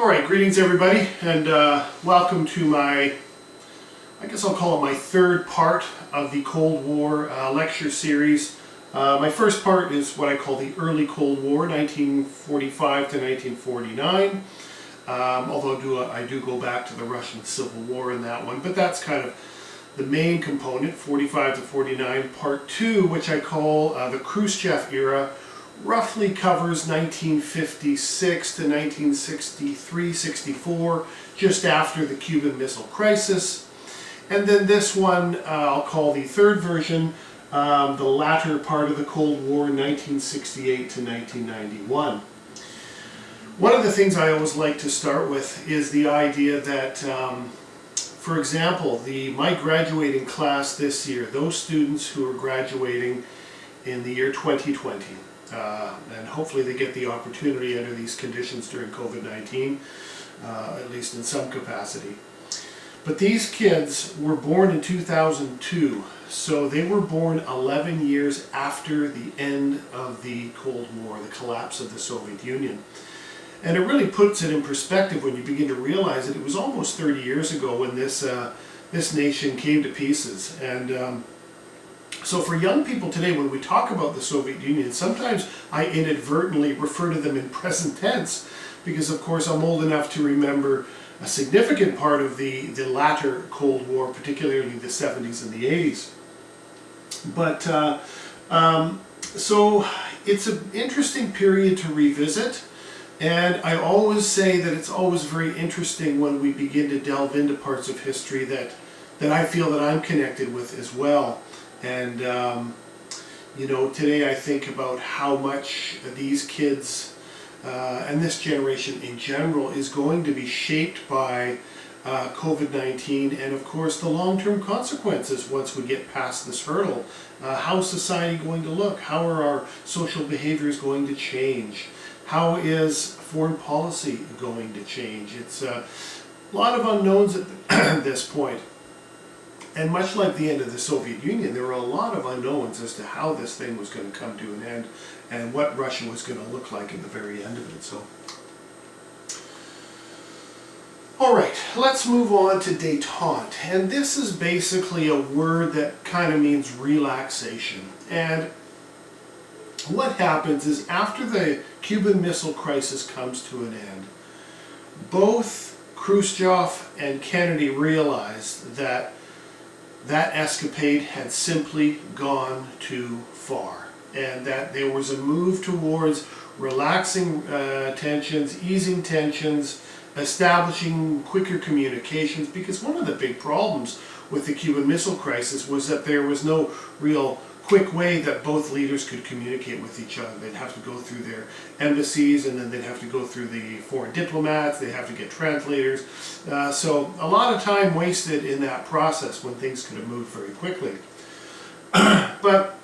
Alright, greetings everybody, and welcome to my, I guess I'll call it my third part of the Cold War lecture series. My first part is what I call the early Cold War, 1945 to 1949. Although I do go back to the Russian Civil War in that one, but that's kind of the main component, 45 to 49. Part 2, which I call the Khrushchev era, roughly covers 1956 to 1963-64, just after the Cuban Missile Crisis. And then this one I'll call the third version, the latter part of the Cold War, 1968 to 1991. One of the things I always like to start with is the idea that, for example, my graduating class this year, those students who are graduating in the year 2020, and hopefully they get the opportunity under these conditions during COVID-19, at least in some capacity. But these kids were born in 2002, so they were born 11 years after the end of the Cold War, the collapse of the Soviet Union. And it really puts it in perspective when you begin to realize that it was almost 30 years ago when this nation came to pieces. And so for young people today, when we talk about the Soviet Union, sometimes I inadvertently refer to them in present tense, because of course I'm old enough to remember a significant part of the latter Cold War, particularly the 70s and the 80s. But so it's an interesting period to revisit, and I always say that it's always very interesting when we begin to delve into parts of history that I feel that I'm connected with as well. And, you know, today I think about how much these kids and this generation in general is going to be shaped by COVID-19 and, of course, the long-term consequences once we get past this hurdle. How is society going to look? How are our social behaviors going to change? How is foreign policy going to change? It's a lot of unknowns at this point. And much like the end of the Soviet Union, there were a lot of unknowns as to how this thing was going to come to an end and what Russia was going to look like in the very end of it. So, all right, let's move on to détente. And this is basically a word that kind of means relaxation. And what happens is after the Cuban Missile Crisis comes to an end, both Khrushchev and Kennedy realized that escapade had simply gone too far, and that there was a move towards relaxing tensions, easing tensions, establishing quicker communications, because one of the big problems with the Cuban Missile Crisis was that there was no real quick way that both leaders could communicate with each other. They'd have to go through their embassies, and then they'd have to go through the foreign diplomats, they'd have to get translators. So a lot of time wasted in that process when things could have moved very quickly. But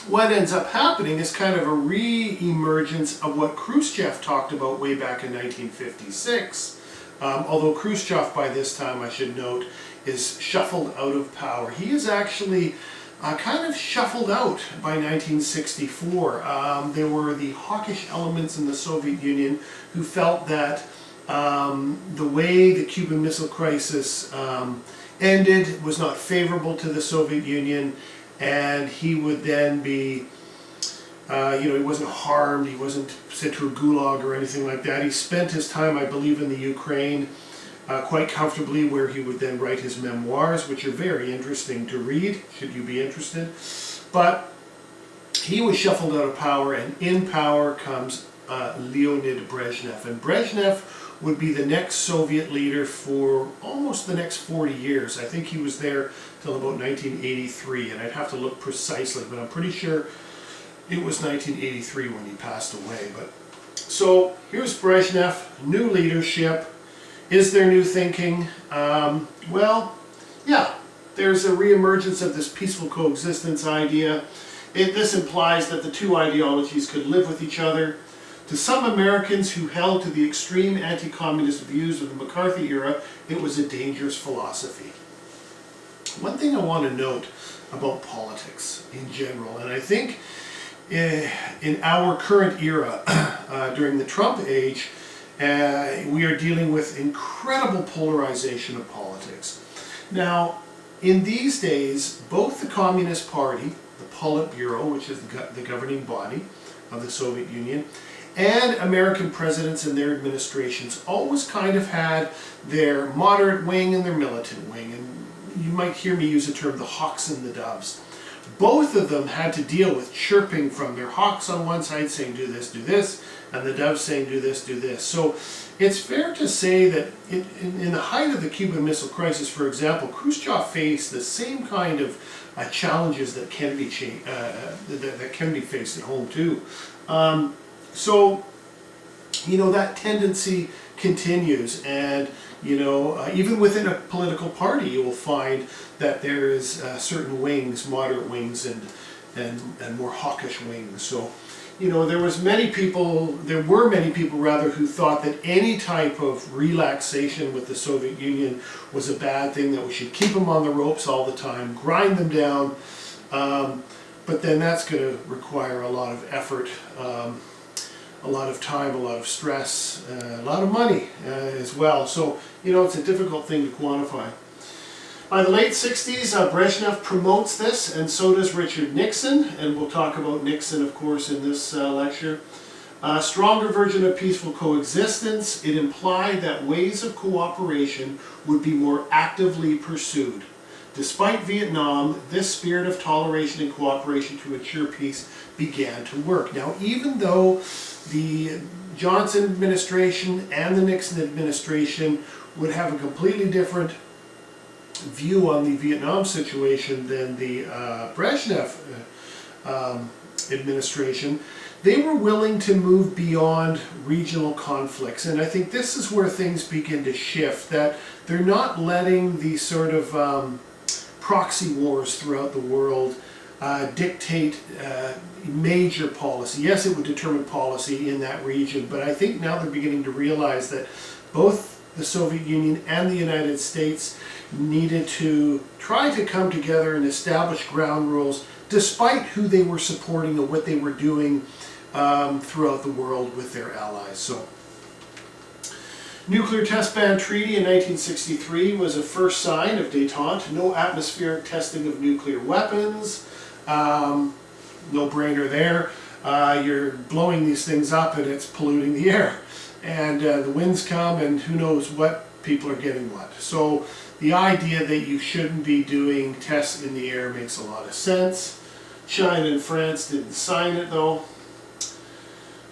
what ends up happening is kind of a re-emergence of what Khrushchev talked about way back in 1956. Although Khrushchev, by this time, I should note, is shuffled out of power. He is actually kind of shuffled out by 1964. There were the hawkish elements in the Soviet Union who felt that the way the Cuban Missile Crisis ended was not favorable to the Soviet Union, and he would then be, he wasn't harmed, he wasn't sent to a gulag or anything like that. He spent his time, I believe, in the Ukraine quite comfortably, where he would then write his memoirs, which are very interesting to read, should you be interested. But he was shuffled out of power, and in power comes Leonid Brezhnev. And Brezhnev would be the next Soviet leader for almost the next 40 years. I think he was there till about 1983, and I'd have to look precisely, but I'm pretty sure it was 1983 when he passed away. But so here's Brezhnev, new leadership. Is there new thinking? Well, yeah, there's a reemergence of this peaceful coexistence idea. This implies that the two ideologies could live with each other. To some Americans who held to the extreme anti-communist views of the McCarthy era, it was a dangerous philosophy. One thing I want to note about politics in general, and I think in our current era, during the Trump age, We are dealing with incredible polarization of politics. Now, in these days, both the Communist Party, the Politburo, which is the governing body of the Soviet Union, and American presidents and their administrations always kind of had their moderate wing and their militant wing. And you might hear me use the term the hawks and the doves. Both of them had to deal with chirping from their hawks on one side saying do this, and the doves saying do this. So it's fair to say that in the height of the Cuban Missile Crisis, for example, Khrushchev faced the same kind of challenges that can be faced at home too. So, that tendency continues, and, even within a political party, you will find that there is certain wings, moderate wings, and more hawkish wings. So, there were many people who thought that any type of relaxation with the Soviet Union was a bad thing, that we should keep them on the ropes all the time, grind them down, but then that's going to require a lot of effort, a lot of time, a lot of stress, a lot of money as well. So, it's a difficult thing to quantify. By the late 60s, Brezhnev promotes this, and so does Richard Nixon, and we'll talk about Nixon, of course, in this lecture. A stronger version of peaceful coexistence. It implied that ways of cooperation would be more actively pursued. Despite Vietnam, this spirit of toleration and cooperation to ensure peace began to work. Now, even though the Johnson administration and the Nixon administration would have a completely different view on the Vietnam situation than the Brezhnev administration, they were willing to move beyond regional conflicts. And I think this is where things begin to shift, that they're not letting these sort of proxy wars throughout the world dictate major policy. Yes, it would determine policy in that region, but I think now they're beginning to realize that both the Soviet Union and the United States needed to try to come together and establish ground rules despite who they were supporting and what they were doing throughout the world with their allies. So, Nuclear Test Ban Treaty in 1963 was a first sign of détente. No atmospheric testing of nuclear weapons. No brainer there. You're blowing these things up and it's polluting the air. And the winds come and who knows what people are getting what. So the idea that you shouldn't be doing tests in the air makes a lot of sense. China and France didn't sign it though.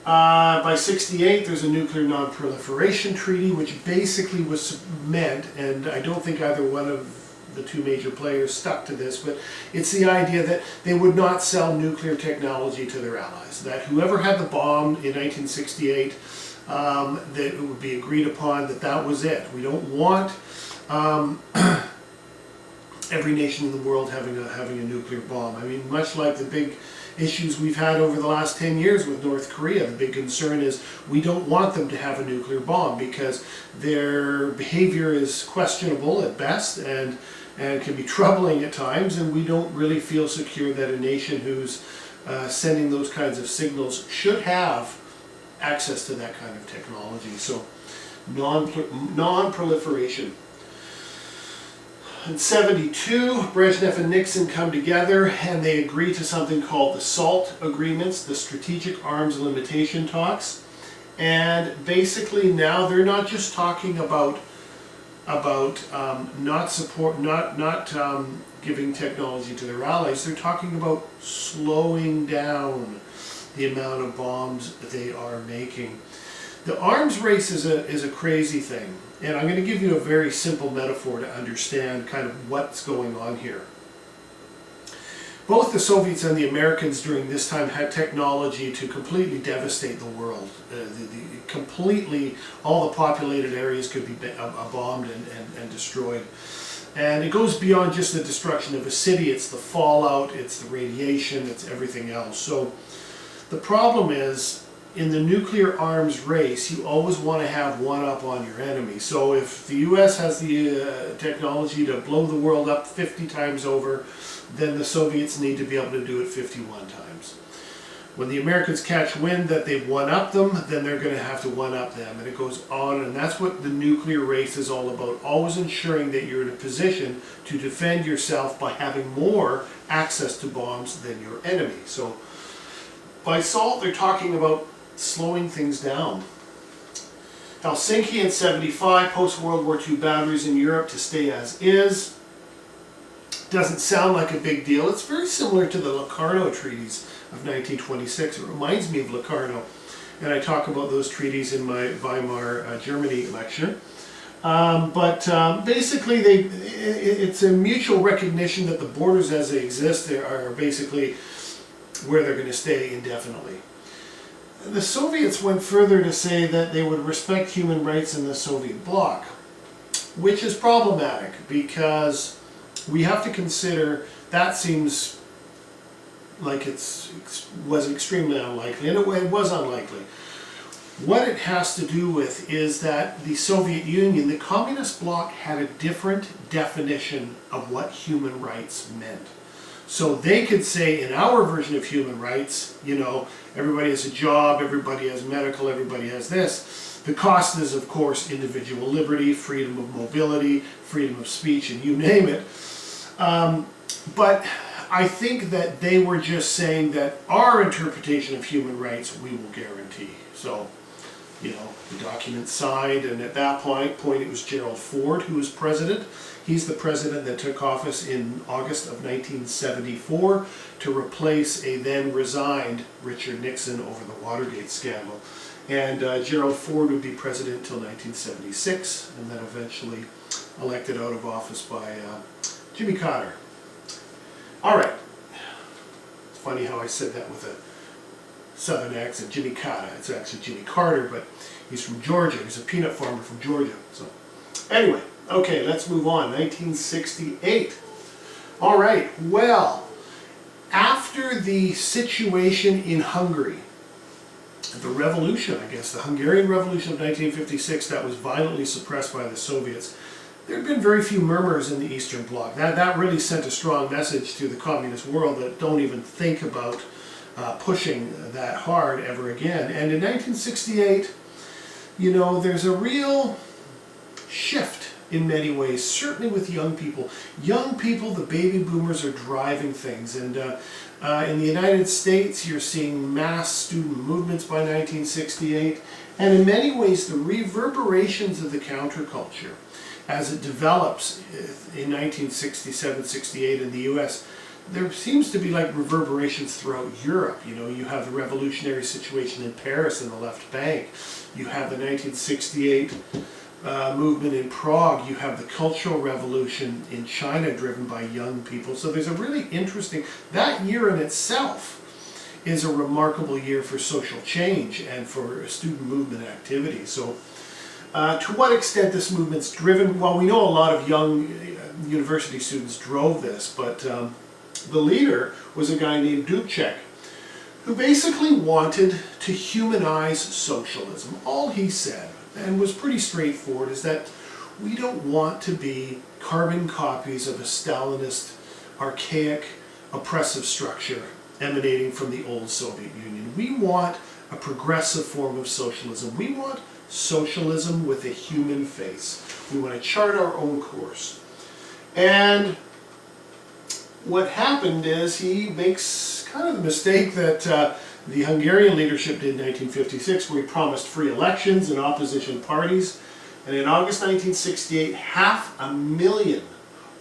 By '68 there's a nuclear non-proliferation treaty which basically was meant, and I don't think either one of the two major players stuck to this, but it's the idea that they would not sell nuclear technology to their allies. That whoever had the bomb in 1968, that it would be agreed upon that that was it. We don't want every nation in the world having a nuclear bomb. I mean, much like the big issues we've had over the last 10 years with North Korea, the big concern is we don't want them to have a nuclear bomb because their behavior is questionable at best and can be troubling at times, and we don't really feel secure that a nation who's sending those kinds of signals should have access to that kind of technology. So non-proliferation. In '72, Brezhnev and Nixon come together and they agree to something called the SALT agreements, the Strategic Arms Limitation Talks. And basically now they're not just talking about not giving technology to their allies. They're talking about slowing down the amount of bombs that they are making. The arms race is a crazy thing, and I'm going to give you a very simple metaphor to understand kind of what's going on here. Both the Soviets and the Americans during this time had technology to completely devastate the world. Completely, all the populated areas could be bombed and destroyed. And it goes beyond just the destruction of a city. It's the fallout, it's the radiation, it's everything else. So the problem is, in the nuclear arms race, you always want to have one up on your enemy. So if the US has the technology to blow the world up 50 times over, then the Soviets need to be able to do it 51 times. When the Americans catch wind that they've one-upped them, then they're going to have to one-up them. And it goes on, and that's what the nuclear race is all about. Always ensuring that you're in a position to defend yourself by having more access to bombs than your enemy. So by SALT, they're talking about slowing things down. Helsinki in 75, post-World War II boundaries in Europe to stay as is. Doesn't sound like a big deal. It's very similar to the Locarno treaties of 1926. It reminds me of Locarno, and I talk about those treaties in my Weimar, Germany lecture. Basically, it's a mutual recognition that the borders as they exist are basically where they're going to stay indefinitely. The Soviets went further to say that they would respect human rights in the Soviet bloc, which is problematic because we have to consider that seems like it was extremely unlikely, and it was unlikely. What it has to do with is that the Soviet Union, the communist bloc, had a different definition of what human rights meant. So they could say in our version of human rights, you know, everybody has a job, everybody has medical, everybody has this. The cost is, of course, individual liberty, freedom of mobility, freedom of speech, and you name it. But I think that they were just saying that our interpretation of human rights we will guarantee. So, you know, the document signed, and at that point it was Gerald Ford who was president. He's the president that took office in August of 1974 to replace a then resigned Richard Nixon over the Watergate scandal. And Gerald Ford would be president until 1976, and then eventually elected out of office by Jimmy Carter. All right. It's funny how I said that with a southern accent, Jimmy Carter. It's actually Jimmy Carter, but he's from Georgia. He's a peanut farmer from Georgia. So anyway, okay, let's move on. 1968. All right, well, after the situation in Hungary, the revolution, I guess, the Hungarian Revolution of 1956, that was violently suppressed by the Soviets, there had been very few murmurs in the Eastern Bloc. That really sent a strong message to the communist world that don't even think about pushing that hard ever again. And in 1968, you know, there's a real shift in many ways, certainly with young people. Young people, the baby boomers, are driving things. And in the United States, you're seeing mass student movements by 1968. And in many ways, the reverberations of the counterculture, as it develops in 1967-68 in the US, there seems to be like reverberations throughout Europe. You know, you have the revolutionary situation in Paris and the left bank. You have the 1968 movement in Prague. You have the Cultural Revolution in China driven by young people. So there's a really interesting, that year in itself is a remarkable year for social change and for student movement activity. So to what extent this movement's driven, well, we know a lot of young university students drove this, but the leader was a guy named Dubček, who basically wanted to humanize socialism. All he said, and was pretty straightforward, is that we don't want to be carbon copies of a Stalinist, archaic, oppressive structure emanating from the old Soviet Union. We want a progressive form of socialism. We want socialism with a human face. We want to chart our own course. And what happened is he makes kind of the mistake that the Hungarian leadership did in 1956, where he promised free elections and opposition parties. And in August 1968, 500,000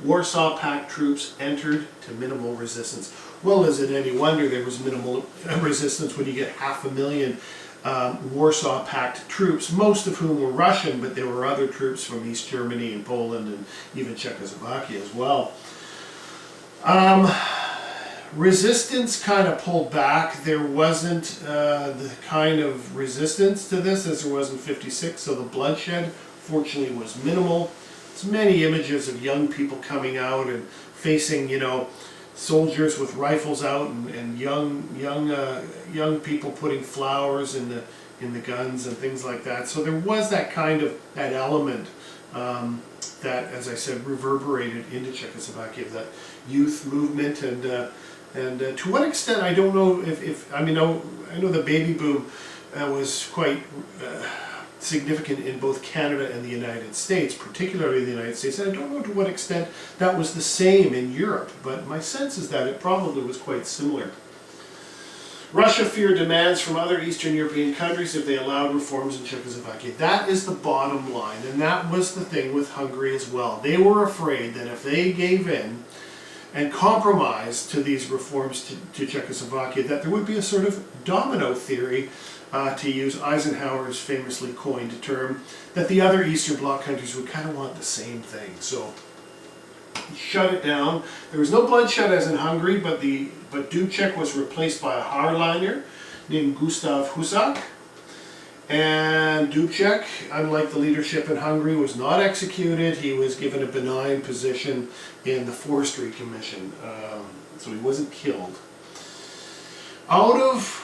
Warsaw Pact troops entered to minimal resistance. Well, is it any wonder there was minimal resistance when you get 500,000 Warsaw Pact troops, most of whom were Russian, but there were other troops from East Germany and Poland and even Czechoslovakia as well. Resistance kind of pulled back. There wasn't the kind of resistance to this as there was in 56, so the bloodshed, fortunately, was minimal. There's many images of young people coming out and facing, you know, soldiers with rifles out and young people putting flowers in the guns and things like that. So there was that kind of that element that, as I said, reverberated into Czechoslovakia, that youth movement, and to what extent, I don't know if I mean, I know the baby boom was quite significant in both Canada and the United States, particularly the United States, and I don't know to what extent that was the same in Europe, but my sense is that it probably was quite similar. Russia feared demands from other Eastern European countries if they allowed reforms in Czechoslovakia. That is the bottom line, and that was the thing with Hungary as well. They were afraid that if they gave in and compromised to these reforms to Czechoslovakia, that there would be a sort of domino theory, to use Eisenhower's famously coined term, that the other Eastern Bloc countries would kind of want the same thing. So shut it down. There was no bloodshed as in Hungary, but Dubček was replaced by a hardliner named Gustav Husak. And Dubček, unlike the leadership in Hungary, was not executed. He was given a benign position in the Forestry Commission, so he wasn't killed. Out of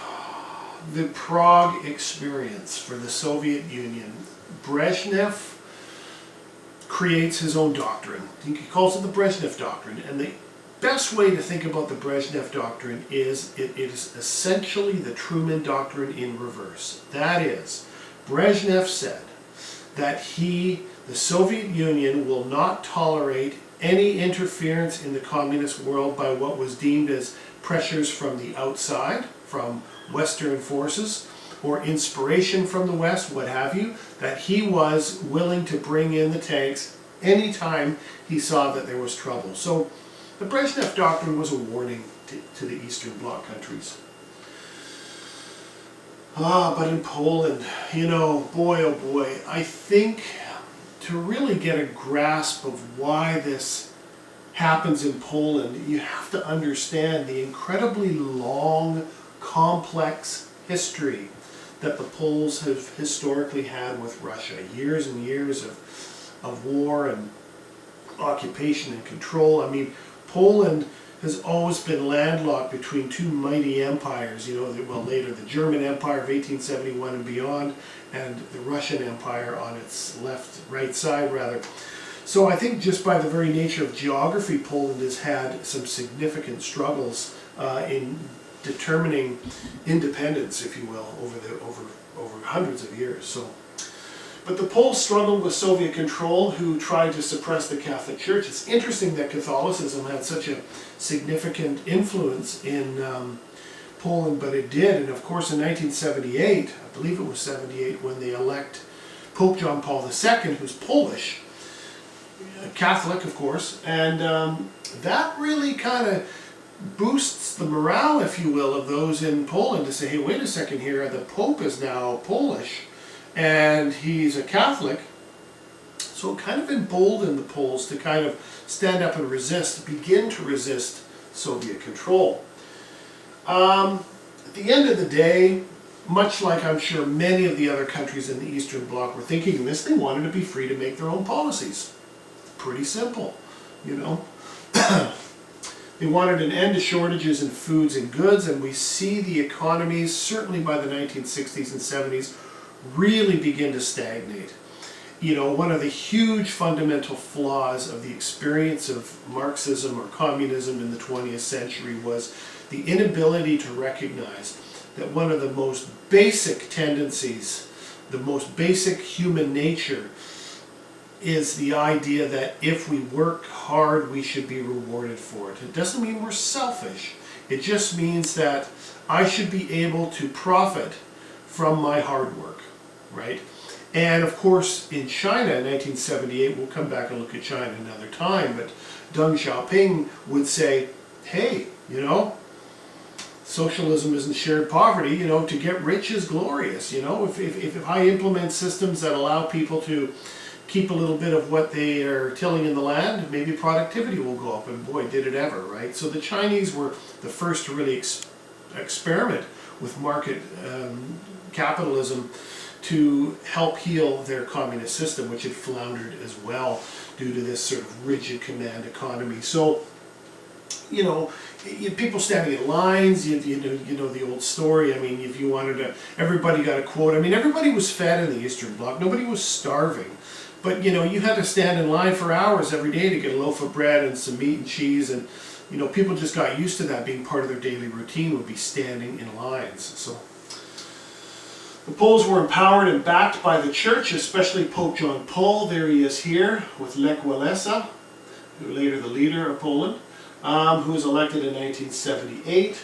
the Prague experience for the Soviet Union, Brezhnev creates his own doctrine. He calls it the Brezhnev Doctrine, and the best way to think about the Brezhnev Doctrine is it is essentially the Truman Doctrine in reverse. That is, Brezhnev said that the Soviet Union will not tolerate any interference in the communist world by what was deemed as pressures from the outside, from Western forces, or inspiration from the West, what have you, that he was willing to bring in the tanks anytime he saw that there was trouble. So the Brezhnev Doctrine was a warning to the Eastern Bloc countries. But in Poland, you know, boy oh boy, I think to really get a grasp of why this happens in Poland, you have to understand the incredibly long, complex history that the Poles have historically had with Russia. Years and years of war and occupation and control. I mean, Poland has always been landlocked between two mighty empires, you know, well, later the German Empire of 1871 and beyond, and the Russian Empire on its right side rather. So I think just by the very nature of geography, Poland has had some significant struggles in determining independence, if you will, over hundreds of years. So, but the Poles struggled with Soviet control, who tried to suppress the Catholic Church. It's interesting that Catholicism had such a significant influence in Poland, but it did. And of course, in 1978, I believe it was 78, when they elect Pope John Paul II, who's Polish, Catholic, of course, and that really kind of boosts the morale, if you will, of those in Poland to say, hey, wait a second here, the Pope is now Polish and he's a Catholic. So it kind of emboldened the Poles to kind of stand up and resist, begin to resist Soviet control. At the end of the day, much like I'm sure many of the other countries in the Eastern Bloc were thinking this, they wanted to be free to make their own policies. Pretty simple, you know. They wanted an end to shortages in foods and goods, and we see the economies, certainly by the 1960s and 70s, really begin to stagnate. You know, one of the huge fundamental flaws of the experience of Marxism or communism in the 20th century was the inability to recognize that one of the most basic tendencies, the most basic human nature, is the idea that if we work hard, we should be rewarded for it. It doesn't mean we're selfish. It just means that I should be able to profit from my hard work, right? And of course, in China in 1978, we'll come back and look at China another time, but Deng Xiaoping would say, hey, you know, socialism isn't shared poverty, you know, to get rich is glorious, you know, if I implement systems that allow people to keep a little bit of what they are tilling in the land, maybe productivity will go up, and boy, did it ever, right? So the Chinese were the first to really experiment with market capitalism to help heal their communist system, which had floundered as well due to this sort of rigid command economy. So, you know, people standing in lines, you know the old story. I mean, if you wanted to, everybody got a quota. I mean, everybody was fed in the Eastern Bloc. Nobody was starving. But you know, you had to stand in line for hours every day to get a loaf of bread and some meat and cheese, and you know, people just got used to that being part of their daily routine, would be standing in lines. So the Poles were empowered and backed by the church, especially Pope John Paul. There he is here with Lech Walesa, who later the leader of Poland, who was elected in 1978.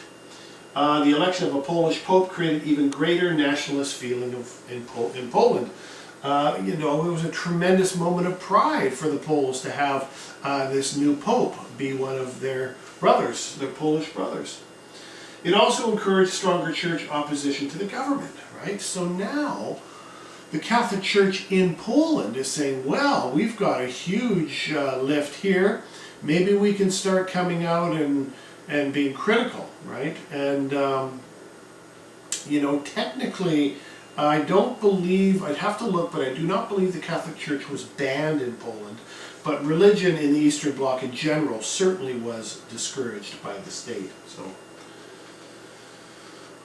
The election of a Polish pope created even greater nationalist feeling in Poland. You know, it was a tremendous moment of pride for the Poles to have this new pope be one of their brothers, their Polish brothers. It also encouraged stronger church opposition to the government, right? So now the Catholic Church in Poland is saying, well, we've got a huge lift here. Maybe we can start coming out and being critical, right? And, you know, technically, I don't believe, I'd have to look, but I do not believe the Catholic Church was banned in Poland. But religion in the Eastern Bloc in general certainly was discouraged by the state. So,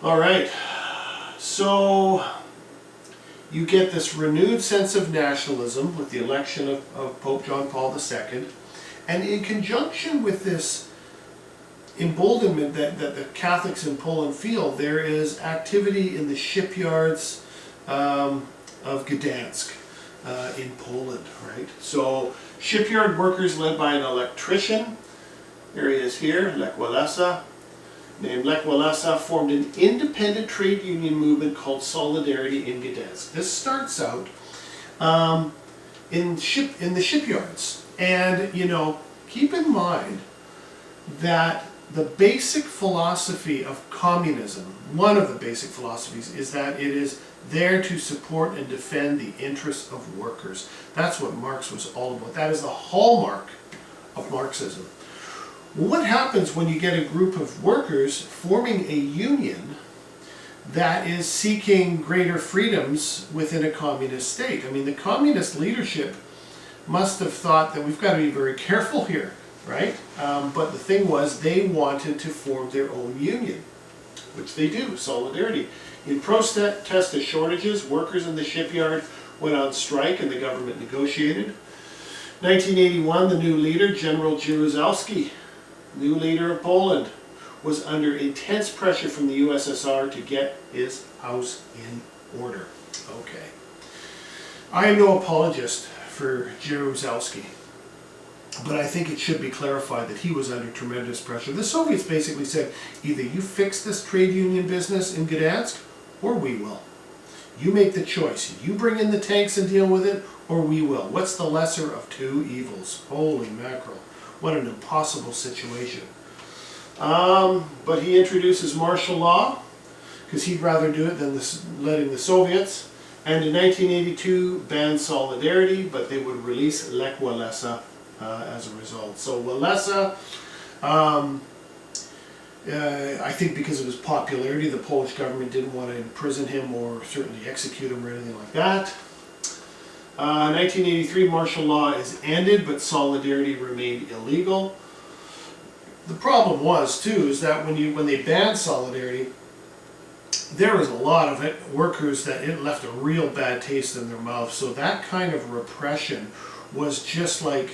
all right. So you get this renewed sense of nationalism with the election of Pope John Paul II. And in conjunction with this emboldenment that the Catholics in Poland feel, there is activity in the shipyards of Gdansk in Poland, right? So shipyard workers led by an electrician, there he is here, Lech Walesa, named Lech Walesa, formed an independent trade union movement called Solidarity in Gdansk. This starts out in the shipyards. And, you know, keep in mind that the basic philosophy of communism, one of the basic philosophies, is that it is there to support and defend the interests of workers. That's what Marx was all about. That is the hallmark of Marxism. What happens when you get a group of workers forming a union that is seeking greater freedoms within a communist state? I mean, the communist leadership must have thought that we've got to be very careful here, right? But the thing was, they wanted to form their own union, which they do, Solidarity. In protest to shortages, workers in the shipyard went on strike and the government negotiated. 1981, the new leader, General Jaruzelski, new leader of Poland, was under intense pressure from the USSR to get his house in order. Okay. I am no apologist for Jaruzelski, but I think it should be clarified that he was under tremendous pressure. The Soviets basically said, either you fix this trade union business in Gdansk, or we will. You make the choice. You bring in the tanks and deal with it, or we will. What's the lesser of two evils? Holy mackerel. What an impossible situation. But he introduces martial law, because he'd rather do it than letting the Soviets. And in 1982, banned Solidarity, but they would release Lech Walesa as a result. So Walesa, I think because of his popularity, the Polish government didn't want to imprison him or certainly execute him or anything like that. 1983, martial law is ended, but Solidarity remained illegal. The problem was, too, is that when they banned Solidarity, there was a lot of workers that it left a real bad taste in their mouth. So that kind of repression was just like,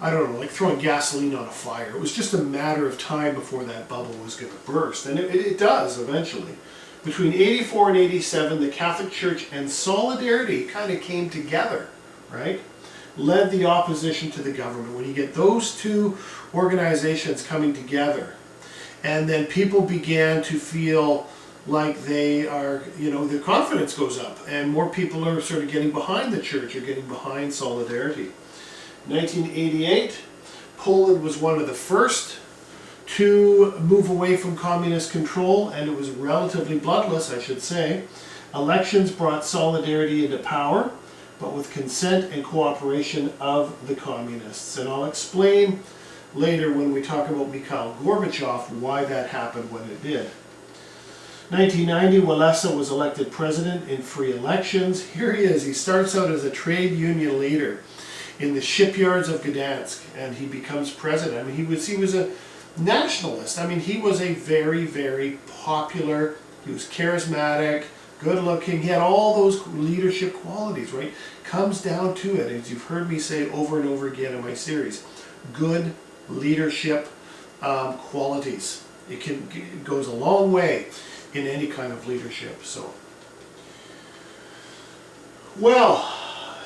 I don't know, like throwing gasoline on a fire. It was just a matter of time before that bubble was going to burst. And it does eventually. Between 84 and 87, the Catholic Church and Solidarity kind of came together, right? Led the opposition to the government. When you get those two organizations coming together, and then people began to feel like they are, you know, their confidence goes up, and more people are sort of getting behind the church, or getting behind Solidarity. 1988, Poland was one of the first to move away from communist control, and it was relatively bloodless, I should say. Elections brought Solidarity into power, but with consent and cooperation of the communists. And I'll explain later when we talk about Mikhail Gorbachev why that happened when it did. 1990, Walesa was elected president in free elections. Here he is. He starts out as a trade union leader in the shipyards of Gdansk, and he becomes president. I mean, he was a nationalist. I mean, he was a very, very popular, he was charismatic, good looking. He had all those leadership qualities, right? Comes down to it, as you've heard me say over and over again in my series, good leadership qualities. It goes a long way in any kind of leadership. So, well,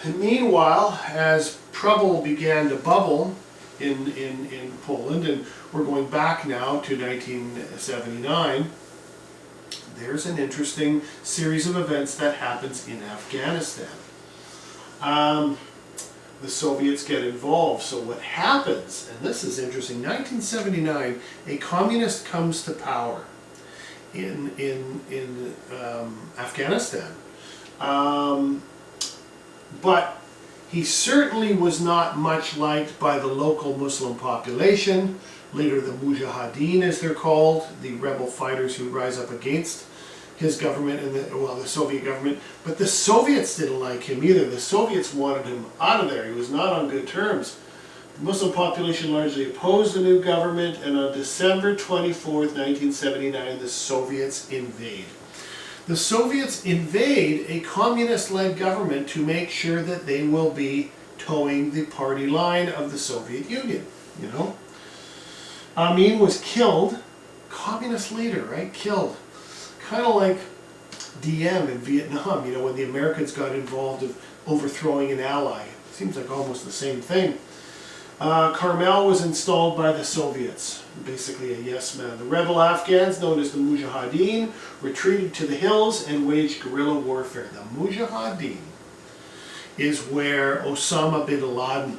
meanwhile, as trouble began to bubble in Poland, and we're going back now to 1979, there's an interesting series of events that happens in Afghanistan. The Soviets get involved. So what happens, and this is interesting, 1979, a communist comes to power in Afghanistan. But he certainly was not much liked by the local Muslim population. Later the Mujahideen, as they're called, the rebel fighters who rise up against his government and the Soviet government. But the Soviets didn't like him either. The Soviets wanted him out of there. He was not on good terms. The Muslim population largely opposed the new government, and on December 24th, 1979, the Soviets invade. The Soviets invade a communist-led government to make sure that they will be towing the party line of the Soviet Union, you know. Amin was killed, communist leader, right, killed. Kind of like Diem in Vietnam, you know, when the Americans got involved of overthrowing an ally. Seems like almost the same thing. Karmel was installed by the Soviets, basically a yes man. The rebel Afghans, known as the Mujahideen, retreated to the hills and waged guerrilla warfare. The Mujahideen is where Osama bin Laden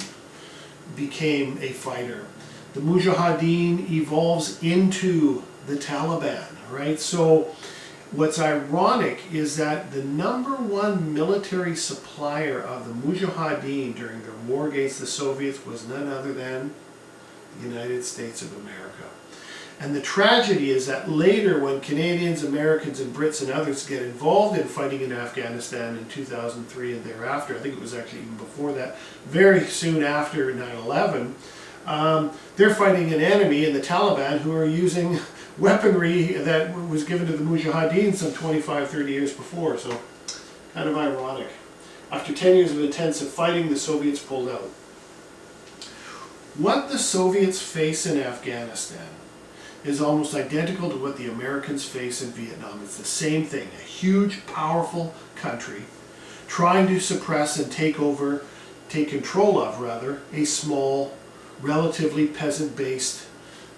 became a fighter. The Mujahideen evolves into the Taliban, right? So what's ironic is that the #1 military supplier of the Mujahideen during their war against the Soviets was none other than the United States of America. And the tragedy is that later, when Canadians, Americans, and Brits and others get involved in fighting in Afghanistan in 2003 and thereafter, I think it was actually even before that, very soon after 9/11, they're fighting an enemy in the Taliban who are using weaponry that was given to the Mujahideen some 25, 30 years before, so kind of ironic. After 10 years of intensive fighting, the Soviets pulled out. What the Soviets face in Afghanistan is almost identical to what the Americans face in Vietnam. It's the same thing, a huge, powerful country trying to suppress and take control of, a small, relatively peasant-based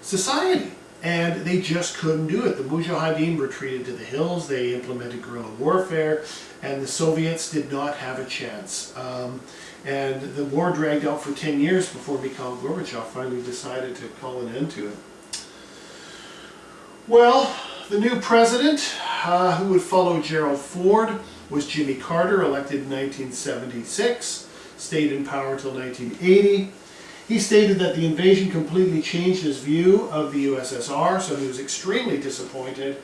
society. And they just couldn't do it. The Mujahideen retreated to the hills, they implemented guerrilla warfare, and the Soviets did not have a chance. And the war dragged out for 10 years before Mikhail Gorbachev finally decided to call an end to it. Well, the new president who would follow Gerald Ford was Jimmy Carter, elected in 1976, stayed in power until 1980. He stated that the invasion completely changed his view of the USSR, so he was extremely disappointed.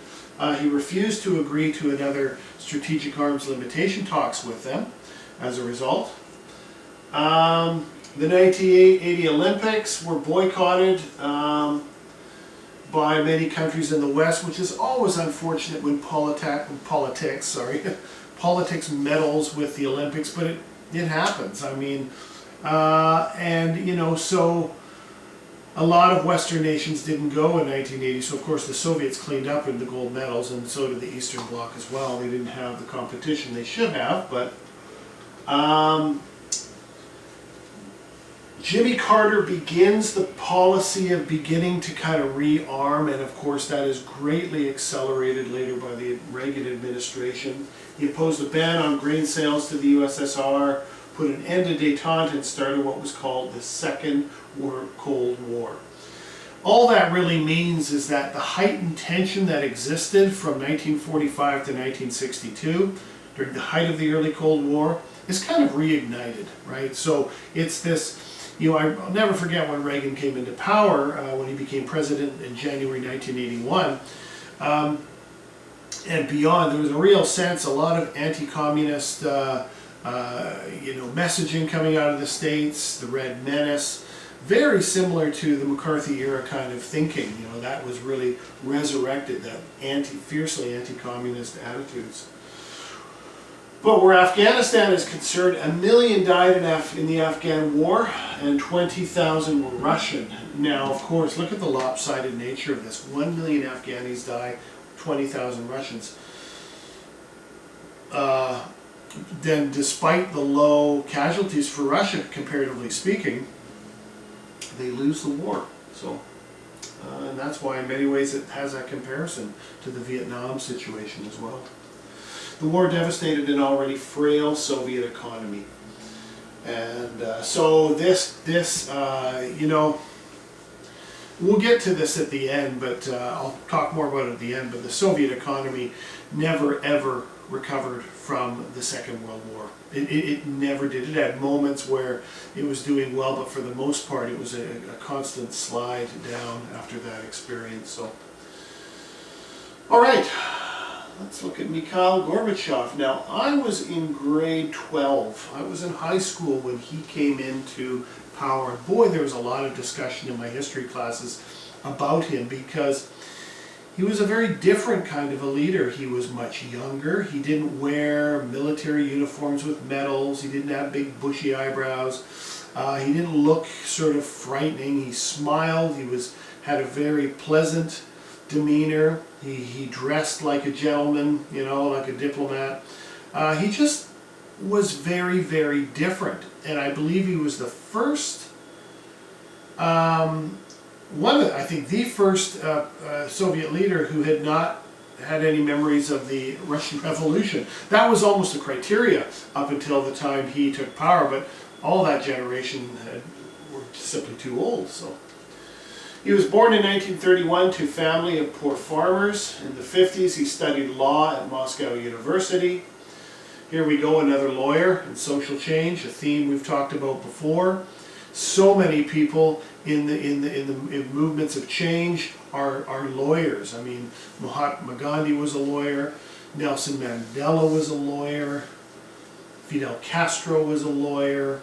He refused to agree to another strategic arms limitation talks with them as a result. The 1980 Olympics were boycotted by many countries in the West, which is always unfortunate when politics meddles with the Olympics, but it happens. I mean, and you know, so a lot of Western nations didn't go in 1980, so of course the Soviets cleaned up in the gold medals, and so did the Eastern Bloc as well. They didn't have the competition they should have, but Jimmy Carter begins the policy of beginning to kind of rearm, and of course that is greatly accelerated later by the Reagan administration. He opposed a ban on grain sales to the USSR, put an end to Detente, and started what was called the Second Cold War. All that really means is that the heightened tension that existed from 1945 to 1962, during the height of the early Cold War, is kind of reignited, right? So it's this, you know, I'll never forget when Reagan came into power, when he became president in January 1981, and beyond, there was a real sense, a lot of anti-communist messaging coming out of the States, the Red Menace, very similar to the McCarthy era kind of thinking. You know, that was really resurrected, that fiercely anti-communist attitudes. But where Afghanistan is concerned, 1 million died in the Afghan war and 20,000 were Russian. Now, of course, look at the lopsided nature of this. 1 million Afghanis die, 20,000 Russians. Then despite the low casualties for Russia, comparatively speaking, they lose the war. So, and that's why in many ways it has that comparison to the Vietnam situation as well. The war devastated an already frail Soviet economy. And so you know, we'll get to this at the end, but I'll talk more about it at the end, but the Soviet economy never ever recovered from the Second World War. It never did. It had moments where it was doing well, but for the most part it was a constant slide down after that experience. So, all right, let's look at Mikhail Gorbachev. Now, I was in grade 12. I was in high school when he came into power. And boy, there was a lot of discussion in my history classes about him because he was a very different kind of a leader. He was much younger. He didn't wear military uniforms with medals. He didn't have big bushy eyebrows. He didn't look sort of frightening. He smiled. He had a very pleasant demeanor. He dressed like a gentleman, you know, like a diplomat. He just was very, very different. And I believe he was the first, I think the first Soviet leader who had not had any memories of the Russian Revolution. That was almost a criteria up until the time he took power, but all that generation were simply too old. So he was born in 1931 to a family of poor farmers. In the 50s, he studied law at Moscow University. Here we go, another lawyer and social change, a theme we've talked about before. So many people in movements of change are lawyers. I mean, Mahatma Gandhi was a lawyer, Nelson Mandela was a lawyer, Fidel Castro was a lawyer,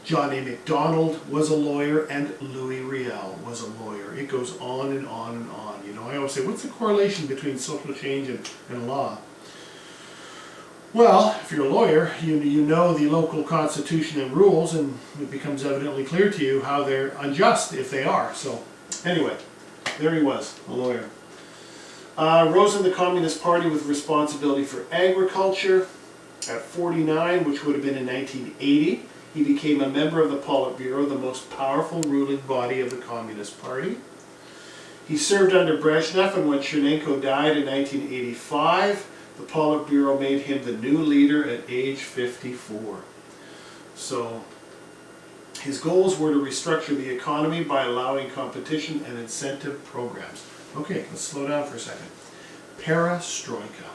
John A. MacDonald was a lawyer, and Louis Riel was a lawyer. It goes on and on and on. You know, I always say, what's the correlation between social change and law? Well, if you're a lawyer, you know the local constitution and rules, and it becomes evidently clear to you how they're unjust if they are. So, anyway, there he was, a lawyer. Rose in the Communist Party with responsibility for agriculture. At 49, which would have been in 1980, he became a member of the Politburo, the most powerful ruling body of the Communist Party. He served under Brezhnev, and when Chernenko died in 1985, the Politburo made him the new leader at age 54. So his goals were to restructure the economy by allowing competition and incentive programs. Okay, let's slow down for a second. Perestroika.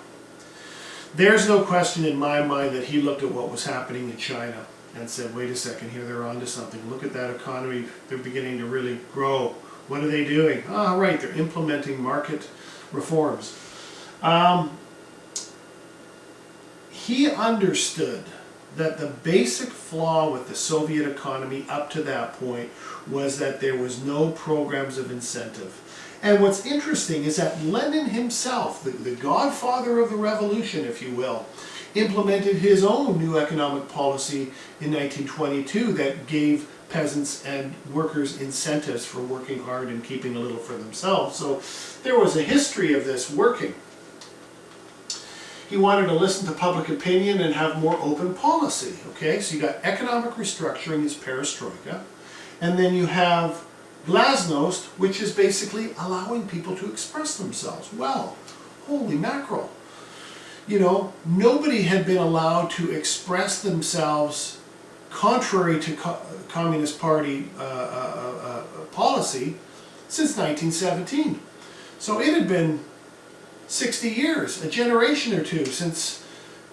There's no question in my mind that he looked at what was happening in China and said, wait a second, here they're onto something. Look at that economy. They're beginning to really grow. What are they doing? Ah, right, they're implementing market reforms. He understood that the basic flaw with the Soviet economy up to that point was that there was no programs of incentive. And what's interesting is that Lenin himself, the godfather of the revolution, if you will, implemented his own new economic policy in 1922 that gave peasants and workers incentives for working hard and keeping a little for themselves. So there was a history of this working. He wanted to listen to public opinion and have more open policy. Okay, so you got economic restructuring is perestroika, and then you have glasnost, which is basically allowing people to express themselves. Well, holy mackerel. You know, nobody had been allowed to express themselves contrary to Communist Party policy since 1917. So it had been 60 years, a generation or two, since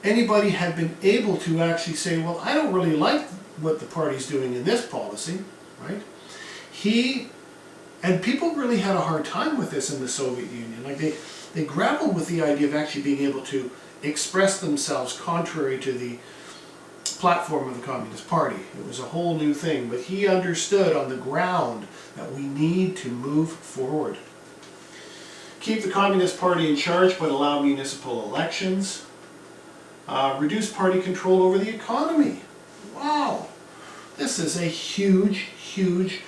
anybody had been able to actually say, well, I don't really like what the party's doing in this policy, right? And people really had a hard time with this in the Soviet Union. Like they grappled with the idea of actually being able to express themselves contrary to the platform of the Communist Party. It was a whole new thing, but he understood on the ground that we need to move forward. Keep the Communist Party in charge, but allow municipal elections. Reduce party control over the economy. Wow, this is a huge, huge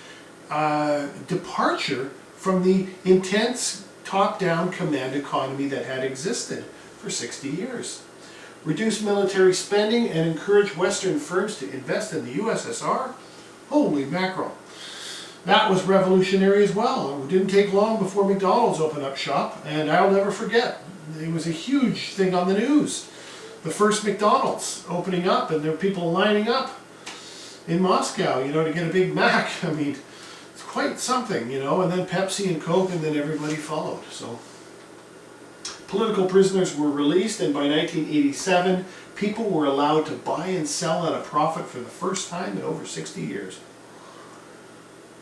departure from the intense top-down command economy that had existed for 60 years. Reduce military spending and encourage Western firms to invest in the USSR. Holy mackerel. That was revolutionary as well. It didn't take long before McDonald's opened up shop, and I'll never forget, it was a huge thing on the news. The first McDonald's opening up, and there were people lining up in Moscow, you know, to get a Big Mac. I mean, it's quite something, you know, and then Pepsi and Coke, and then everybody followed. So, political prisoners were released, and by 1987, people were allowed to buy and sell at a profit for the first time in over 60 years.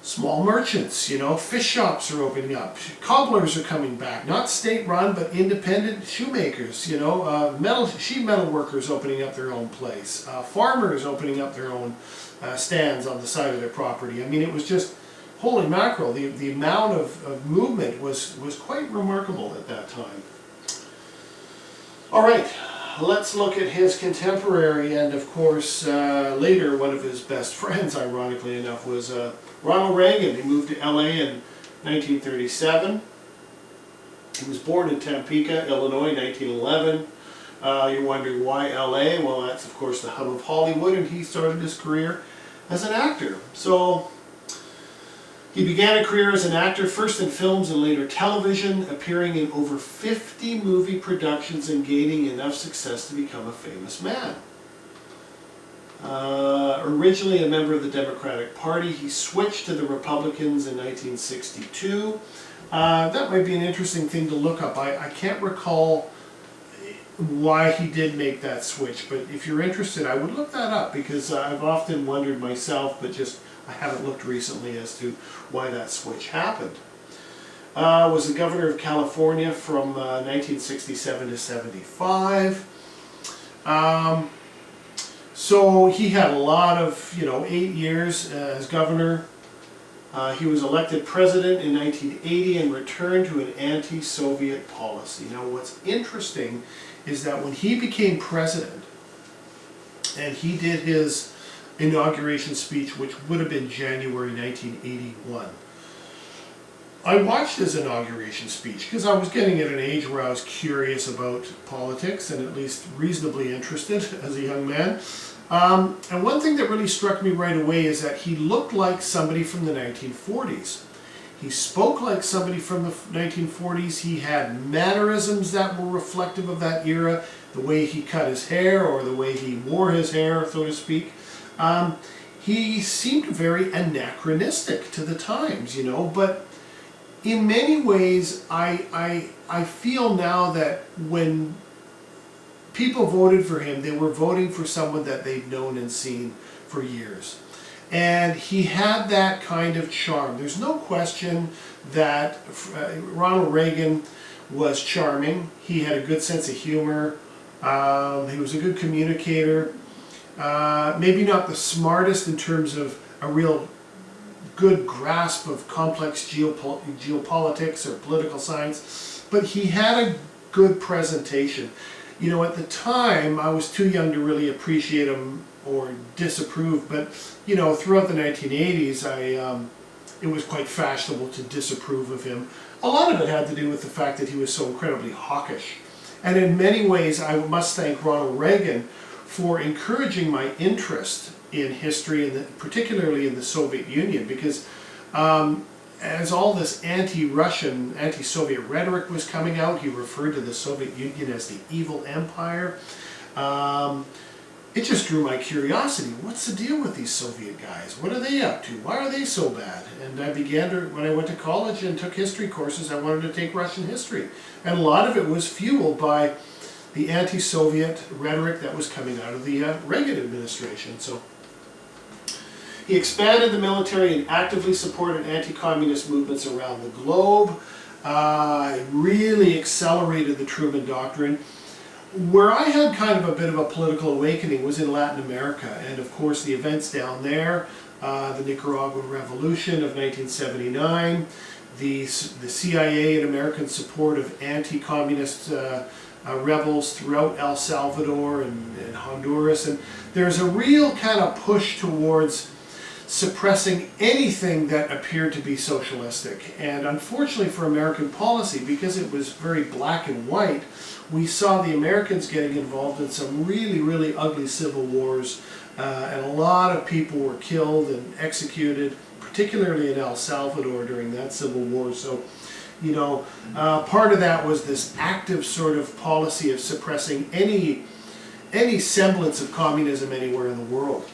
Small merchants, you know, fish shops are opening up. Cobblers are coming back, not state-run, but independent shoemakers, you know, sheet metal workers opening up their own place. Farmers opening up their own stands on the side of their property. I mean, it was just, holy mackerel, the amount of movement was quite remarkable at that time. All right, let's look at his contemporary, and of course, later one of his best friends, ironically enough, was Ronald Reagan. He moved to LA in 1937. He was born in Topeka, Illinois, 1911. You're wondering why LA? Well, that's of course the hub of Hollywood, and he started his career as an actor. So he began a career as an actor, first in films and later television, appearing in over 50 movie productions and gaining enough success to become a famous man. Originally a member of the Democratic Party, he switched to the Republicans in 1962. That might be an interesting thing to look up. I can't recall why he did make that switch, but if you're interested, I would look that up, because I've often wondered myself, but just I haven't looked recently as to why that switch happened. Was the governor of California from 1967 to 75. So he had a lot of, 8 years as governor. He was elected president in 1980 and returned to an anti-Soviet policy. Now what's interesting is that when he became president and he did his inauguration speech, which would have been January 1981, I watched his inauguration speech because I was getting at an age where I was curious about politics and at least reasonably interested as a young man. And one thing that really struck me right away is that he looked like somebody from the 1940s. He spoke like somebody from the 1940s. He had mannerisms that were reflective of that era, the way he cut his hair or the way he wore his hair, so to speak. He seemed very anachronistic to the times, but in many ways, I feel now that when people voted for him, they were voting for someone that they'd known and seen for years. And he had that kind of charm. There's no question that Ronald Reagan was charming. He had a good sense of humor. He was a good communicator. Maybe not the smartest in terms of a real good grasp of complex geopolitics or political science, but he had a good presentation. At the time, I was too young to really appreciate him or disapprove, but, throughout the 1980s, it was quite fashionable to disapprove of him. A lot of it had to do with the fact that he was so incredibly hawkish. And in many ways, I must thank Ronald Reagan for encouraging my interest in history, and particularly in the Soviet Union, because as all this anti-Russian, anti-Soviet rhetoric was coming out, he referred to the Soviet Union as the evil empire. It just drew my curiosity. What's the deal with these Soviet guys? What are they up to? Why are they so bad? And I began to, when I went to college and took history courses, I wanted to take Russian history. And a lot of it was fueled by the anti-Soviet rhetoric that was coming out of the Reagan administration. So he expanded the military and actively supported anti-communist movements around the globe. Really accelerated the Truman Doctrine. Where I had kind of a bit of a political awakening was in Latin America, and of course the events down there, the Nicaraguan Revolution of 1979, the CIA and American support of anti-communist rebels throughout El Salvador and Honduras, and there's a real kind of push towards suppressing anything that appeared to be socialistic. And unfortunately for American policy, because it was very black and white, we saw the Americans getting involved in some really, really ugly civil wars, and a lot of people were killed and executed, particularly in El Salvador during that civil war. So, you know, part of that was this active sort of policy of suppressing any semblance of communism anywhere in the world.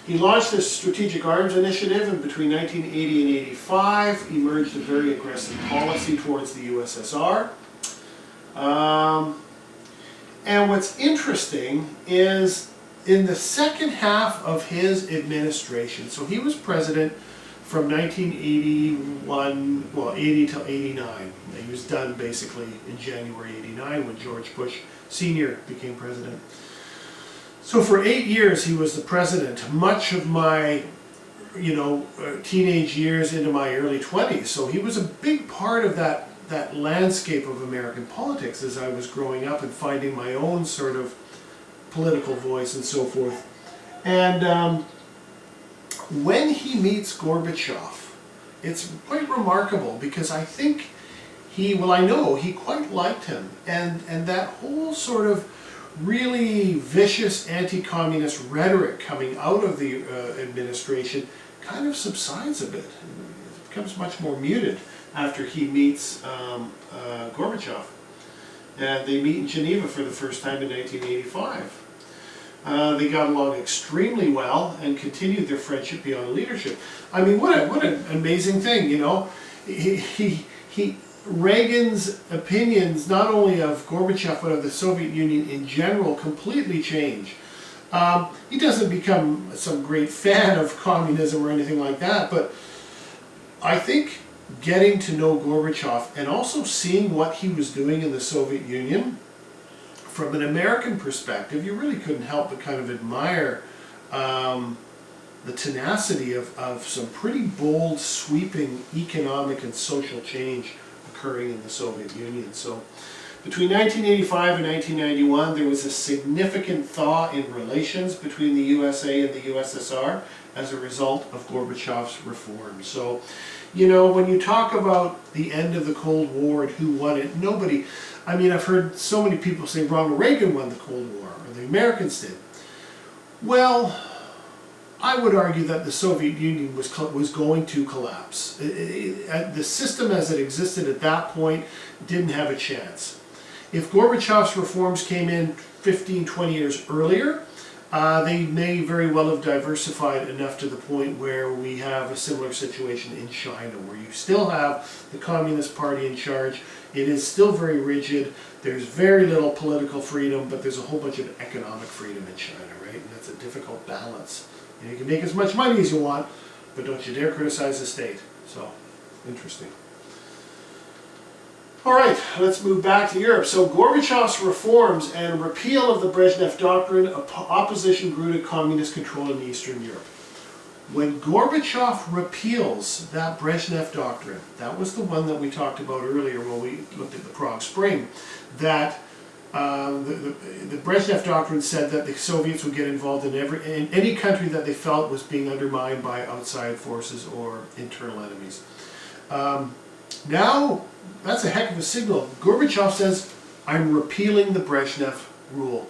He launched this strategic arms initiative, and between 1980 and 85 emerged a very aggressive policy towards the USSR. And what's interesting is in the second half of his administration, so he was president from 1981, well, 80 till 89. He was done basically in January 89 when George Bush Sr. became president. So for 8 years he was the president, much of my, teenage years into my early 20s. So he was a big part of that landscape of American politics as I was growing up and finding my own sort of political voice and so forth. And when he meets Gorbachev, it's quite remarkable because I think I know he quite liked him, and that whole sort of really vicious anti-communist rhetoric coming out of the administration kind of subsides a bit. It becomes much more muted after he meets Gorbachev. And they meet in Geneva for the first time in 1985. They got along extremely well and continued their friendship beyond leadership. I mean, what an amazing thing, you know. Reagan's opinions, not only of Gorbachev but of the Soviet Union in general, completely change. He doesn't become some great fan of communism or anything like that, but I think getting to know Gorbachev and also seeing what he was doing in the Soviet Union, from an American perspective, you really couldn't help but kind of admire the tenacity of some pretty bold, sweeping economic and social change occurring in the Soviet Union. So between 1985 and 1991, there was a significant thaw in relations between the USA and the USSR as a result of Gorbachev's reforms. So, you know, when you talk about the end of the Cold War and who won it, nobody, I mean, I've heard so many people say Ronald Reagan won the Cold War, or the Americans did. Well, I would argue that the Soviet Union was going to collapse. The system as it existed at that point didn't have a chance. If Gorbachev's reforms came in 15, 20 years earlier, they may very well have diversified enough to the point where we have a similar situation in China, where you still have the Communist Party in charge. It is still very rigid. There's very little political freedom, but there's a whole bunch of economic freedom in China, right? And that's a difficult balance. You can make as much money as you want, but don't you dare criticize the state. So, interesting. All right, let's move back to Europe. So Gorbachev's reforms and repeal of the Brezhnev Doctrine, opposition grew to communist control in Eastern Europe. When Gorbachev repeals that Brezhnev Doctrine, that was the one that we talked about earlier when we looked at the Prague Spring, that the Brezhnev Doctrine said that the Soviets would get involved in any country that they felt was being undermined by outside forces or internal enemies. Now, that's a heck of a signal. Gorbachev says, I'm repealing the Brezhnev rule.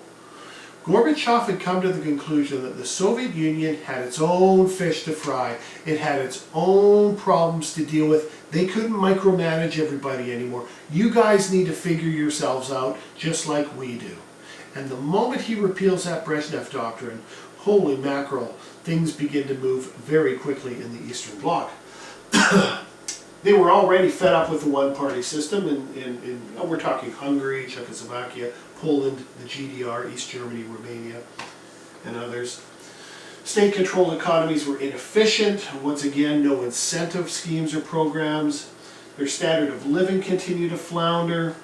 Gorbachev had come to the conclusion that the Soviet Union had its own fish to fry. It had its own problems to deal with. They couldn't micromanage everybody anymore. You guys need to figure yourselves out just like we do. And the moment he repeals that Brezhnev Doctrine, holy mackerel, things begin to move very quickly in the Eastern Bloc. They were already fed up with the one-party system we're talking Hungary, Czechoslovakia, Poland, the GDR, East Germany, Romania, and others. State-controlled economies were inefficient. Once again, no incentive schemes or programs. Their standard of living continued to flounder.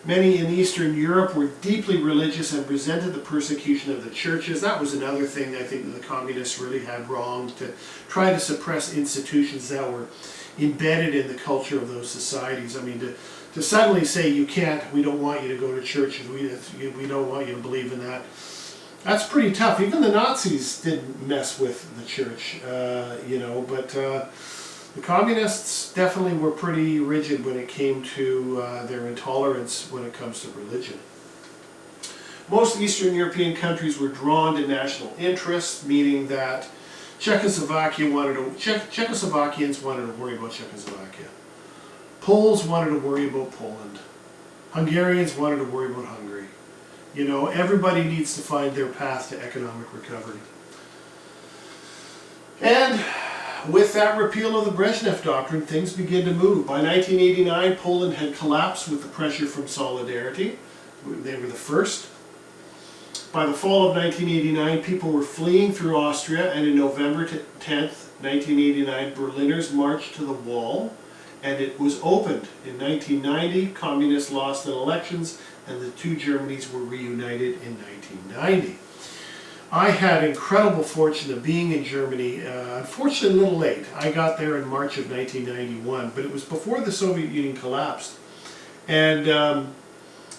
Many in Eastern Europe were deeply religious and resented the persecution of the churches. That was another thing I think that the communists really had wrong, to try to suppress institutions that were embedded in the culture of those societies. I mean, to suddenly say you can't, we don't want you to go to church, we don't want you to believe in that, that's pretty tough. Even the Nazis didn't mess with the church, but the communists definitely were pretty rigid when it came to their intolerance when it comes to religion. Most Eastern European countries were drawn to national interests, meaning that Czechoslovakians wanted to worry about Czechoslovakia. Poles wanted to worry about Poland. Hungarians wanted to worry about Hungary. Everybody needs to find their path to economic recovery. And with that repeal of the Brezhnev Doctrine, things begin to move. By 1989, Poland had collapsed with the pressure from Solidarity. They were the first. By the fall of 1989, people were fleeing through Austria, and in November 10th, 1989, Berliners marched to the wall, and it was opened. In 1990, communists lost in elections, and the two Germanys were reunited in 1990. I had incredible fortune of being in Germany, unfortunately a little late. I got there in March of 1991, but it was before the Soviet Union collapsed. And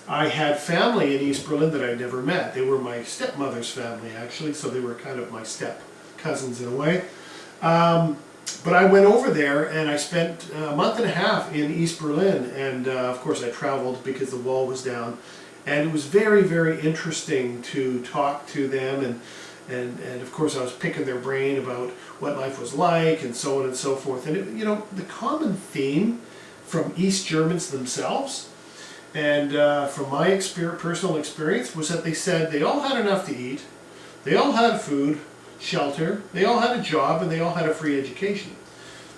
I had family in East Berlin that I'd never met. They were my stepmother's family, actually, so they were kind of my step cousins in a way. But I went over there and I spent a month and a half in East Berlin, and of course I traveled because the wall was down. And it was very, very interesting to talk to them, and of course I was picking their brain about what life was like and so on and so forth. And the common theme from East Germans themselves, and from my personal experience, was that they said they all had enough to eat, they all had food, shelter, they all had a job, and they all had a free education.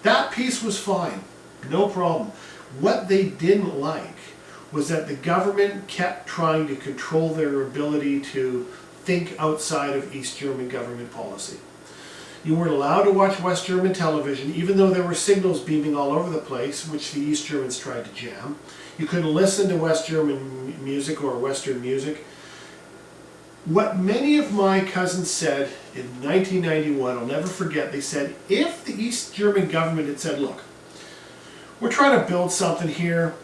That piece was fine, no problem. What they didn't like was that the government kept trying to control their ability to think outside of East German government policy. You weren't allowed to watch West German television, even though there were signals beaming all over the place, which the East Germans tried to jam. You couldn't listen to West German music or Western music. What many of my cousins said in 1991, I'll never forget, they said, if the East German government had said, look, we're trying to build something here,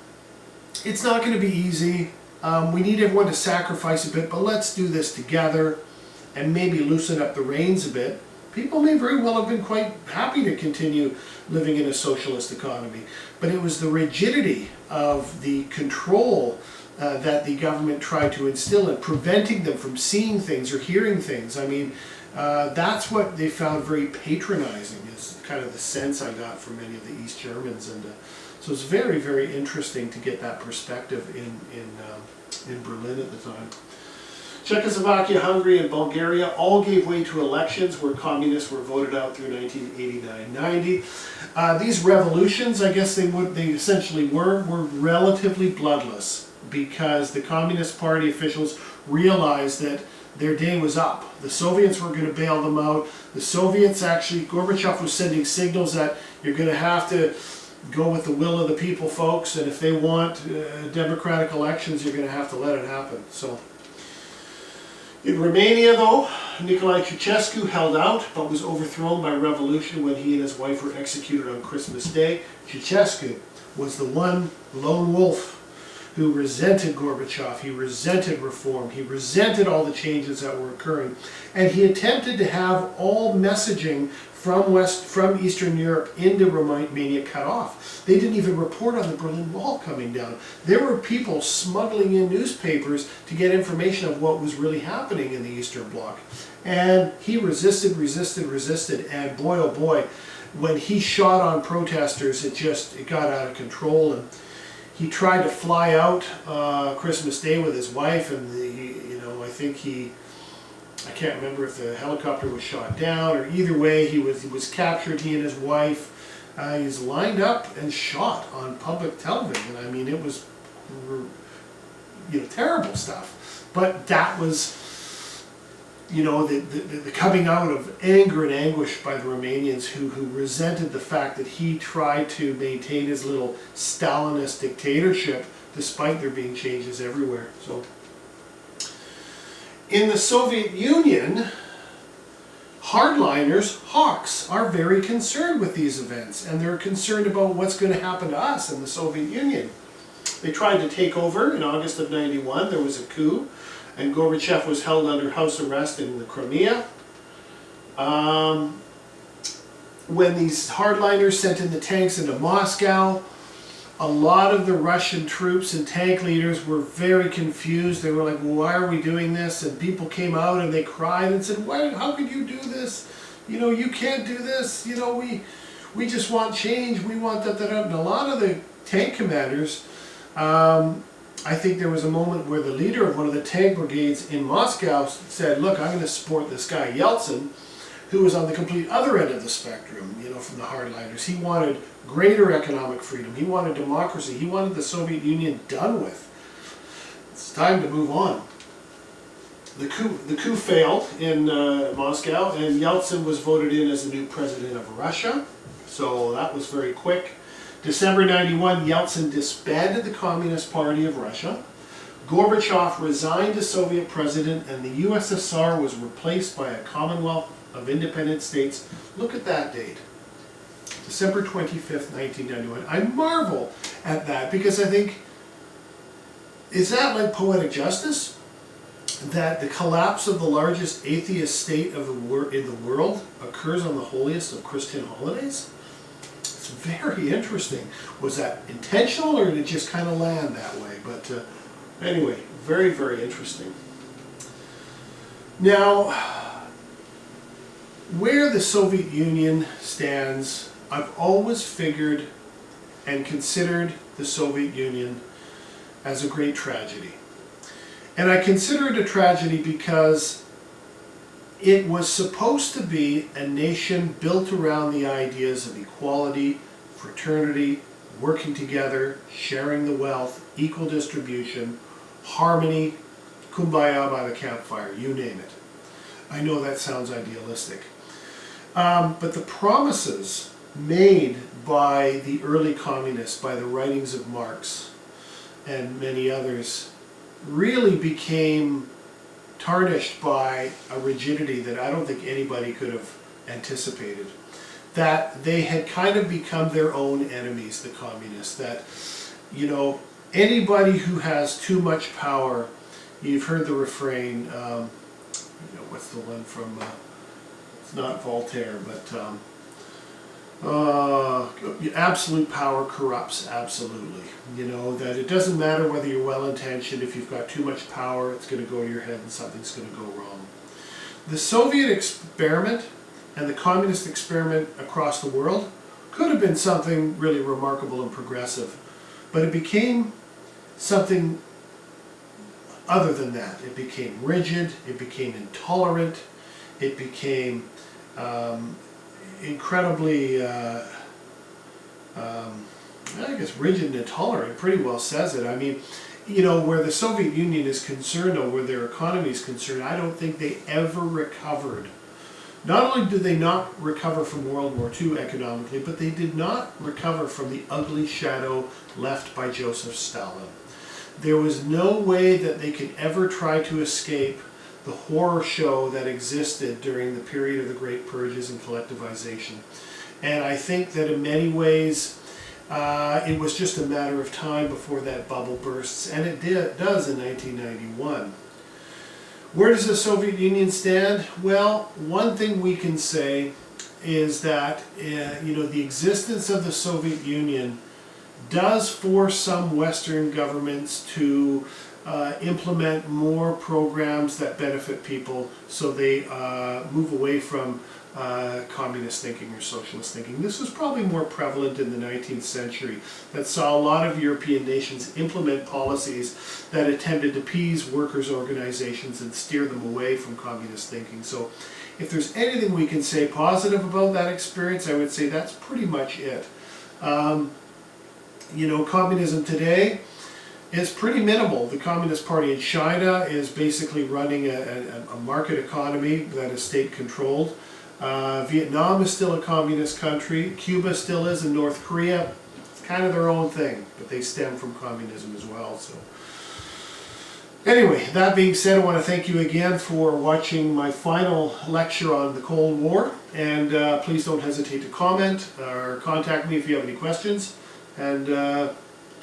it's not going to be easy, we need everyone to sacrifice a bit, but let's do this together and maybe loosen up the reins a bit, people may very well have been quite happy to continue living in a socialist economy. But it was the rigidity of the control that the government tried to instill in, preventing them from seeing things or hearing things. I mean, that's what they found very patronizing, is kind of the sense I got from many of the East Germans. And so it's very, very interesting to get that perspective in Berlin at the time. Czechoslovakia, Hungary, and Bulgaria all gave way to elections where communists were voted out through 1989-90. These revolutions, I guess they essentially were relatively bloodless, because the Communist Party officials realized that their day was up. The Soviets were going to bail them out. The Soviets actually, Gorbachev was sending signals that you're going to have to go with the will of the people, folks, and if they want democratic elections, you're going to have to let it happen. So, in Romania, though, Nicolae Ceausescu held out, but was overthrown by revolution when he and his wife were executed on Christmas Day. Ceausescu was the one lone wolf who resented Gorbachev, he resented reform, he resented all the changes that were occurring, and he attempted to have all messaging from Eastern Europe into Romania cut off. They didn't even report on the Berlin Wall coming down. There were people smuggling in newspapers to get information of what was really happening in the Eastern Bloc. And he resisted, and boy oh boy, when he shot on protesters, it got out of control. And he tried to fly out Christmas Day with his wife, and I can't remember if the helicopter was shot down, or either way, he was captured, he and his wife. He was lined up and shot on public television. I mean, it was terrible stuff. But that was the coming out of anger and anguish by the Romanians who resented the fact that he tried to maintain his little Stalinist dictatorship despite there being changes everywhere. So, in the Soviet Union, hardliners, hawks, are very concerned with these events, and they're concerned about what's going to happen to us in the Soviet Union. They tried to take over in August of '91. There was a coup, and Gorbachev was held under house arrest in the Crimea. When these hardliners sent in the tanks into Moscow, a lot of the Russian troops and tank leaders were very confused. They were like, well, why are we doing this? And people came out and they cried and said, why, how could you do this? You know, you can't do this. You know, we just want change. We want that. And a lot of the tank commanders, I think there was a moment where the leader of one of the tank brigades in Moscow said, look, I'm going to support this guy Yeltsin, who was on the complete other end of the spectrum, you know, from the hardliners. He wanted greater economic freedom. He wanted democracy. He wanted the Soviet Union done with. It's time to move on. The coup failed in Moscow, and Yeltsin was voted in as the new president of Russia. So that was very quick. December '91, Yeltsin disbanded the Communist Party of Russia. Gorbachev resigned as Soviet president, and the USSR was replaced by a Commonwealth of Independent States. Look at that date. December 25th, 1991. I marvel at that because I think, is that like poetic justice? That the collapse of the largest atheist state of in the world occurs on the holiest of Christian holidays? It's very interesting. Was that intentional or did it just kind of land that way? But anyway, very, very interesting. Now, where the Soviet Union stands, I've always figured and considered the Soviet Union as a great tragedy. And I consider it a tragedy because it was supposed to be a nation built around the ideas of equality, fraternity, working together, sharing the wealth, equal distribution, harmony, kumbaya by the campfire, you name it. I know that sounds idealistic. But the promises made by the early communists, by the writings of Marx and many others, really became tarnished by a rigidity that I don't think anybody could have anticipated. That they had kind of become their own enemies, the communists. That, you know, anybody who has too much power, you've heard the refrain, you know, what's the one from... it's not Voltaire, but absolute power corrupts absolutely. You know, that it doesn't matter whether you're well-intentioned, if you've got too much power, it's going to go to your head and something's going to go wrong. The Soviet experiment and the communist experiment across the world could have been something really remarkable and progressive, but it became something other than that. It became rigid, it became intolerant, it became incredibly, I guess rigid and intolerant pretty well says it. I mean, you know, where the Soviet Union is concerned or where their economy is concerned, I don't think they ever recovered. Not only did they not recover from World War II economically, but they did not recover from the ugly shadow left by Joseph Stalin. There was no way that they could ever try to escape the horror show that existed during the period of the Great Purges and collectivization. And I think that in many ways, it was just a matter of time before that bubble bursts, and it does in 1991. Where does the Soviet Union stand? Well, one thing we can say is that you know, the existence of the Soviet Union does force some Western governments to implement more programs that benefit people, so they move away from communist thinking or socialist thinking. This was probably more prevalent in the 19th century, that saw a lot of European nations implement policies that attempted to appease workers' organizations and steer them away from communist thinking. So if there's anything we can say positive about that experience, I would say that's pretty much it. You know, communism today is pretty minimal. The Communist Party in China is basically running a market economy that is state-controlled. Vietnam is still a communist country. Cuba still is, and North Korea. It's kind of their own thing, but they stem from communism as well. So, anyway, that being said, I want to thank you again for watching my final lecture on the Cold War. And please don't hesitate to comment or contact me if you have any questions. And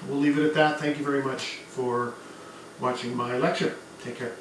we'll leave it at that. Thank you very much for watching my lecture. Take care.